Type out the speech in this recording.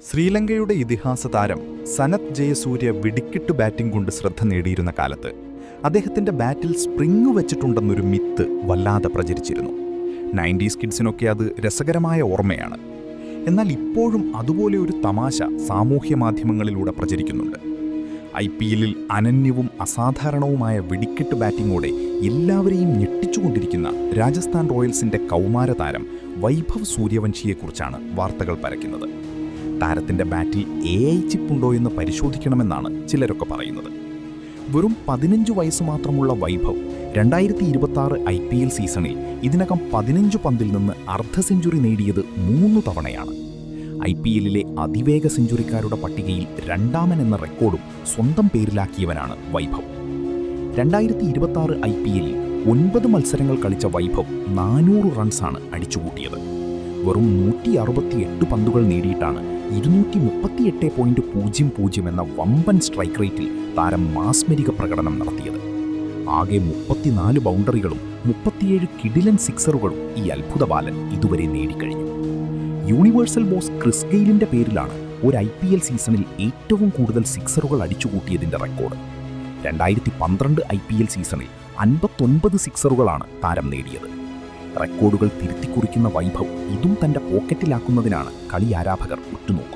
ശ്രീലങ്കയുടെ ഇതിഹാസ താരം സനത് ജയസൂര്യ വെടിക്കെട്ട് ബാറ്റിംഗ് കൊണ്ട് ശ്രദ്ധ നേടിയിരുന്ന കാലത്ത് അദ്ദേഹത്തിന്റെ ബാറ്റിൽ സ്പ്രിംഗ് വെച്ചിട്ടുണ്ടെന്നൊരു മിത്ത് വല്ലാതെ പ്രചരിച്ചിരുന്നു. 90s കിഡ്സിനൊക്കെ അത് രസകരമായ ഓർമ്മയാണ്. എന്നാൽ ഇപ്പോഴും അതുപോലെ ഒരു തമാശ സാമൂഹ്യ മാധ്യമങ്ങളിലൂടെ പ്രചരിക്കുന്നുണ്ട്. IPLൽ അനന്യവും അസാധാരണവുമായ വെടിക്കെട്ട് ബാറ്റിംഗോടെ എല്ലാവരെയും ഞെട്ടിച്ചുകൊണ്ടിരിക്കുന്ന രാജസ്ഥാൻ റോയൽസിന്റെ കൗമാര താരം വൈഭവ് സൂര്യവംശിയെക്കുറിച്ചാണ് വാർത്തകൾ പരക്കുന്നത്. താരത്തിന്റെ ബാറ്റിൽ AI ചിപ്പുണ്ടോ എന്ന് പരിശോധിക്കണമെന്നാണ് ചിലരൊക്കെ പറയുന്നത്. വെറും 15 വയസ്സ് മാത്രമുള്ള വൈഭവ് 2026 IPL സീസണിൽ ഇതിനകം 15 പന്തിൽ നിന്ന് അർദ്ധ സെഞ്ചുറി നേടിയത് 3 തവണയാണ്. IPLലെ അതിവേഗ സെഞ്ചുറിക്കാരുടെ പട്ടികയിൽ രണ്ടാമൻ എന്ന റെക്കോർഡും സ്വന്തം പേരിലാക്കിയവനാണ് വൈഭവ്. 2026 IPLൽ 9 മത്സരങ്ങൾ കളിച്ച വൈഭവ് 400 റൺസാണ് അടിച്ചുകൂട്ടിയത്. വെറും 168 പന്തുകൾ നേടിയിട്ടാണ് 238.00 എന്ന വമ്പൻ സ്ട്രൈക്ക് റേറ്റിൽ താരം മാസ്മരിക പ്രകടനം നടത്തിയത്. ആകെ 34 ബൗണ്ടറികളും 37 കിടിലൻ സിക്സറുകളും ഈ അത്ഭുത ബാലൻ ഇതുവരെ നേടിക്കഴിഞ്ഞു. യൂണിവേഴ്സൽ ബോസ് ക്രിസ് ഗെയിലിന്റെ പേരിലാണ് ഒരു IPL സീസണിൽ ഏറ്റവും കൂടുതൽ സിക്സറുകൾ അടിച്ചുകൂട്ടിയതിന്റെ റെക്കോർഡ്. 2012 IPL സീസണിൽ 59 സിക്സറുകളാണ് താരം നേടിയത്. റെക്കോർഡുകൾ തിരുത്തിക്കുറിക്കുന്ന വൈഭവ് ഇതും തന്റെ പോക്കറ്റിലാക്കുന്നതിനാണ് കളി ആരാധകർ ഉറ്റുനോക്കുന്നത്.